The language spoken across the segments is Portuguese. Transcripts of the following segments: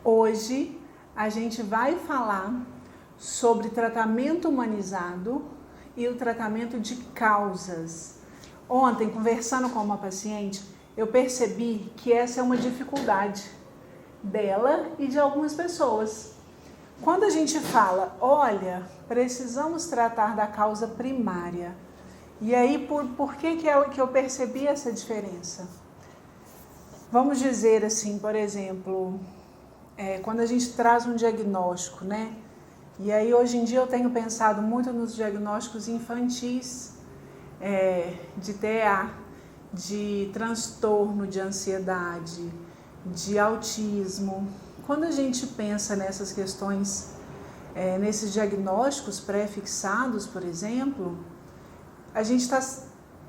Hoje a gente vai falar sobre tratamento humanizado e o tratamento de causas. Ontem, conversando com uma paciente, eu percebi que essa é uma dificuldade dela e de algumas pessoas. Quando a gente fala, olha, precisamos tratar da causa primária. E aí, por que eu percebi essa diferença? Vamos dizer assim, por exemplo, quando a gente traz um diagnóstico, né? E aí, hoje em dia, eu tenho pensado muito nos diagnósticos infantis, de TEA, de transtorno de ansiedade, de autismo. Quando a gente pensa nessas questões, nesses diagnósticos pré-fixados, por exemplo, a gente está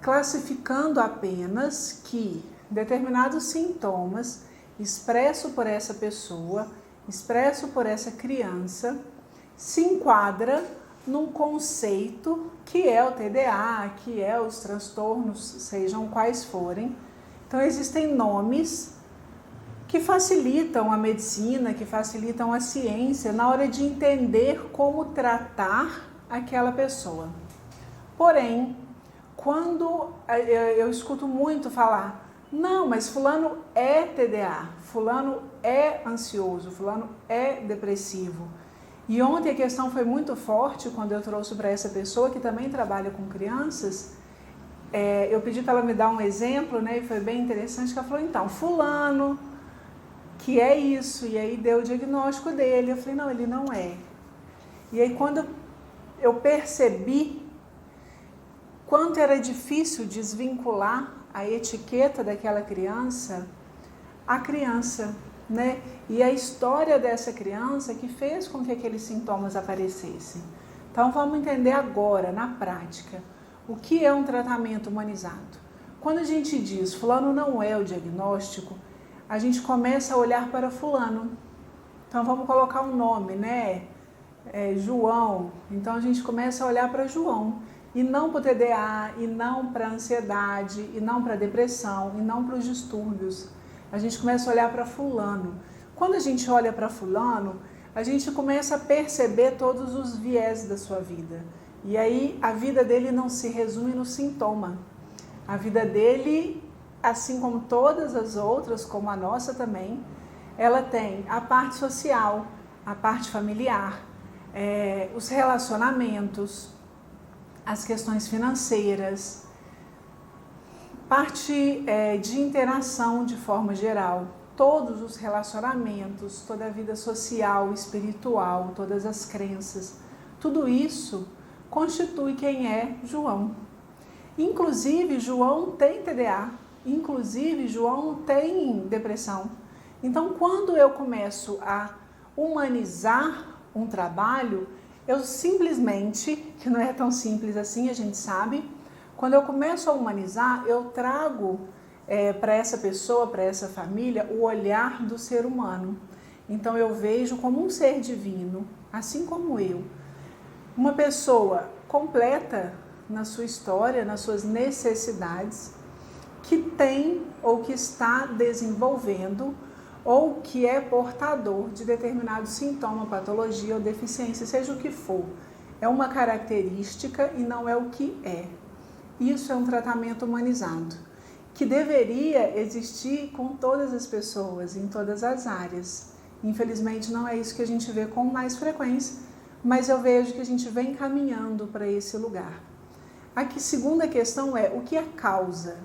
classificando apenas que determinados sintomas expressos por essa pessoa, expresso por essa criança, se enquadra num conceito que é o TDA, que é os transtornos, sejam quais forem. Então existem nomes que facilitam a medicina, que facilitam a ciência na hora de entender como tratar aquela pessoa. Porém, quando eu escuto muito falar, não, mas fulano é TDA, fulano é ansioso, fulano é depressivo. E ontem a questão foi muito forte quando eu trouxe para essa pessoa que também trabalha com crianças. Eu pedi para ela me dar um exemplo, né? E foi bem interessante que ela falou, então, fulano, que é isso, e aí deu o diagnóstico dele. Eu falei, não, ele não é. E aí quando eu percebi quanto era difícil desvincular a etiqueta daquela criança, a criança, né? E a história dessa criança que fez com que aqueles sintomas aparecessem. Então vamos entender agora, na prática, o que é um tratamento humanizado. Quando a gente diz fulano não é o diagnóstico, a gente começa a olhar para fulano. Então vamos colocar um nome, né? João. Então a gente começa a olhar para João. E não para o TDA, e não para a ansiedade, e não para a depressão, e não para os distúrbios. A gente começa a olhar para fulano. Quando a gente olha para fulano, a gente começa a perceber todos os viés da sua vida. E aí a vida dele não se resume no sintoma. A vida dele, assim como todas as outras, como a nossa também, ela tem a parte social, a parte familiar, os relacionamentos, as questões financeiras, parte de interação de forma geral, todos os relacionamentos, toda a vida social, espiritual, todas as crenças, tudo isso constitui quem é João. Inclusive, João tem TDA, inclusive, João tem depressão. Então, quando eu começo a humanizar um trabalho, eu simplesmente, que não é tão simples assim, a gente sabe, quando eu começo a humanizar, eu trago para essa pessoa, para essa família, o olhar do ser humano. Então eu vejo como um ser divino, assim como eu. Uma pessoa completa na sua história, nas suas necessidades, que tem ou que está desenvolvendo ou que é portador de determinado sintoma, patologia ou deficiência, seja o que for. É uma característica e não é o que é. Isso é um tratamento humanizado, que deveria existir com todas as pessoas, em todas as áreas. Infelizmente não é isso que a gente vê com mais frequência, mas eu vejo que a gente vem caminhando para esse lugar. A segunda questão é o que é causa?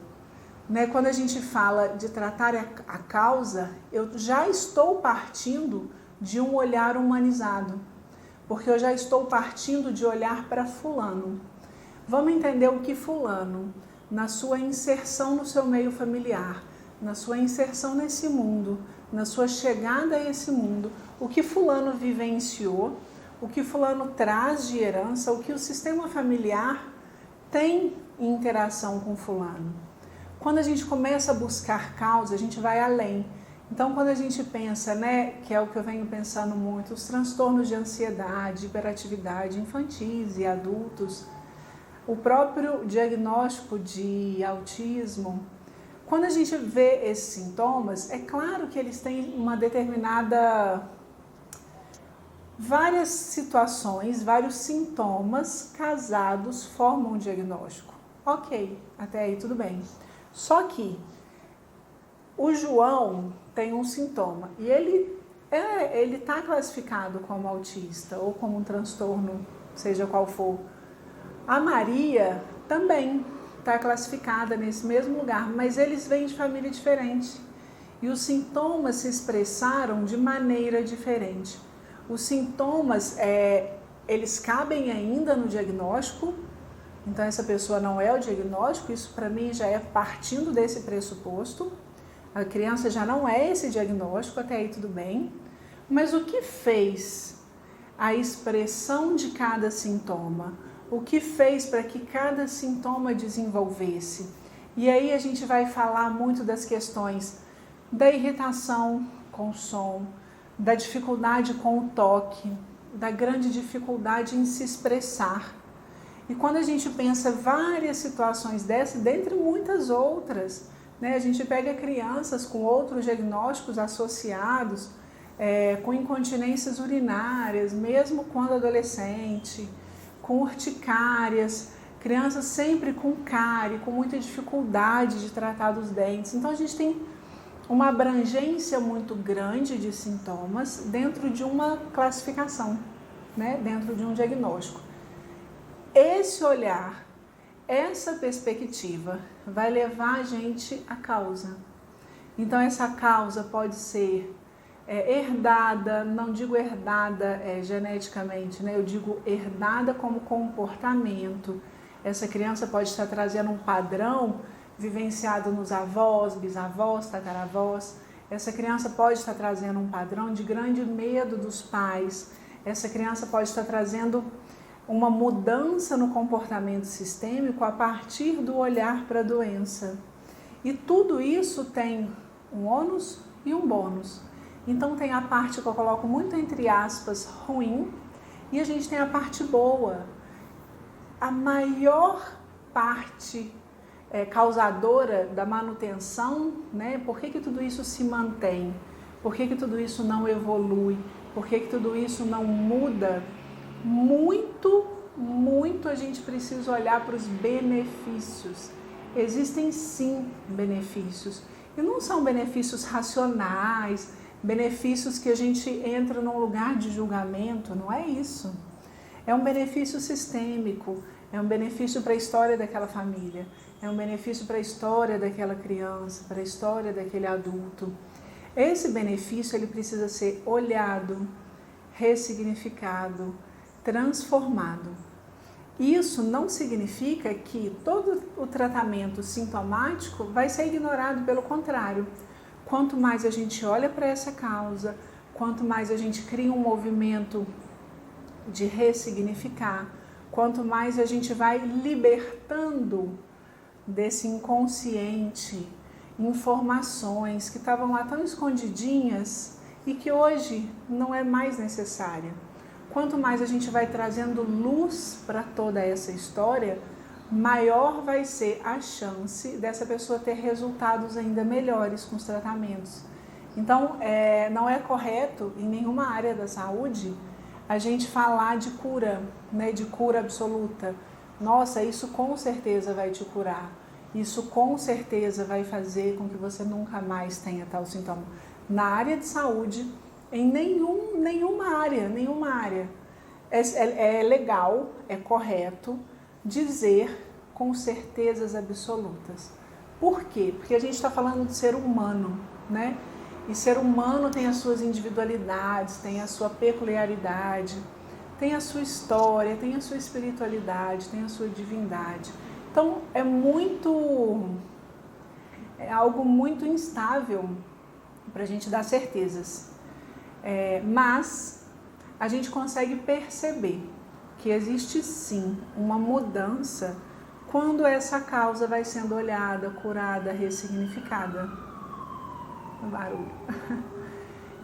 Quando a gente fala de tratar a causa, eu já estou partindo de um olhar humanizado, porque eu já estou partindo de olhar para fulano. Vamos entender o que fulano, na sua inserção no seu meio familiar, na sua inserção nesse mundo, na sua chegada a esse mundo, o que fulano vivenciou, o que fulano traz de herança, o que o sistema familiar tem em interação com fulano. Quando a gente começa a buscar causa, a gente vai além. Então, quando a gente pensa, que é o que eu venho pensando muito, os transtornos de ansiedade, hiperatividade infantis e adultos, o próprio diagnóstico de autismo, Quando a gente vê esses sintomas, é claro que eles têm uma determinada... Várias situações, vários sintomas casados formam um diagnóstico. Ok, até aí tudo bem. Só que o João tem um sintoma e ele está classificado como autista ou como um transtorno, seja qual for. A Maria também está classificada nesse mesmo lugar, mas eles vêm de família diferente. E os sintomas se expressaram de maneira diferente. Os sintomas, eles cabem ainda no diagnóstico, então essa pessoa não é o diagnóstico, isso para mim já é partindo desse pressuposto. A criança já não é esse diagnóstico, até aí tudo bem. Mas o que fez a expressão de cada sintoma? O que fez para que cada sintoma desenvolvesse? E aí a gente vai falar muito das questões da irritação com o som, da dificuldade com o toque, da grande dificuldade em se expressar. E quando a gente pensa várias situações dessas, dentre muitas outras, né, a gente pega crianças com outros diagnósticos associados, com incontinências urinárias, mesmo quando adolescente, com urticárias, crianças sempre com cárie, com muita dificuldade de tratar dos dentes. Então a gente tem uma abrangência muito grande de sintomas dentro de uma classificação, né? Dentro de um diagnóstico. Esse olhar, essa perspectiva vai levar a gente à causa. Então essa causa pode ser herdada, não digo herdada geneticamente, né? Eu digo herdada como comportamento. Essa criança pode estar trazendo um padrão vivenciado nos avós, bisavós, tataravós. Essa criança pode estar trazendo um padrão de grande medo dos pais. Essa criança pode estar trazendo uma mudança no comportamento sistêmico a partir do olhar para a doença. E tudo isso tem um ônus e um bônus. Então tem a parte que eu coloco muito entre aspas, ruim, e a gente tem a parte boa. A maior parte causadora da manutenção, né? Por que tudo isso se mantém? Por que tudo isso não evolui? Por que tudo isso não muda? Muito a gente precisa olhar para os benefícios. Existem sim benefícios. E não são benefícios racionais, benefícios que a gente entra num lugar de julgamento, não é isso. É um benefício sistêmico, é um benefício para a história daquela família, é um benefício para a história daquela criança, para a história daquele adulto. Esse benefício ele precisa ser olhado, ressignificado, transformado. Isso não significa que todo o tratamento sintomático vai ser ignorado, pelo contrário. Quanto mais a gente olha para essa causa, quanto mais a gente cria um movimento de ressignificar, quanto mais a gente vai libertando desse inconsciente informações que estavam lá tão escondidinhas e que hoje não é mais necessária. Quanto mais a gente vai trazendo luz para toda essa história, maior vai ser a chance dessa pessoa ter resultados ainda melhores com os tratamentos. Então, não é correto em nenhuma área da saúde a gente falar de cura, né, de cura absoluta. Nossa, isso com certeza vai te curar. Isso com certeza vai fazer com que você nunca mais tenha tal sintoma. Na área de saúde, em nenhuma área é legal, é correto dizer com certezas absolutas. Por quê? Porque a gente está falando de ser humano, né? E ser humano tem as suas individualidades, tem a sua peculiaridade, tem a sua história, tem a sua espiritualidade, tem a sua divindade. Então é algo muito instável para a gente dar certezas. Mas a gente consegue perceber que existe sim uma mudança quando essa causa vai sendo olhada, curada, ressignificada. Barulho.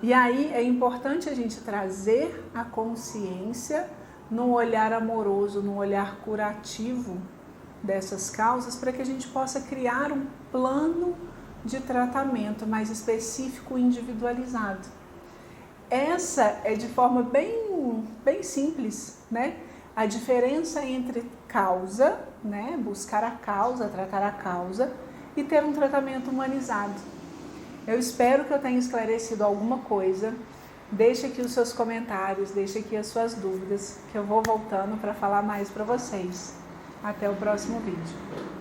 E aí é importante a gente trazer a consciência num olhar amoroso, num olhar curativo dessas causas, para que a gente possa criar um plano de tratamento mais específico e individualizado. Essa é de forma bem simples, né? A diferença entre causa, né? Buscar a causa, tratar a causa e ter um tratamento humanizado. Eu espero que eu tenha esclarecido alguma coisa. Deixe aqui os seus comentários, deixe aqui as suas dúvidas, que eu vou voltando para falar mais para vocês. Até o próximo vídeo.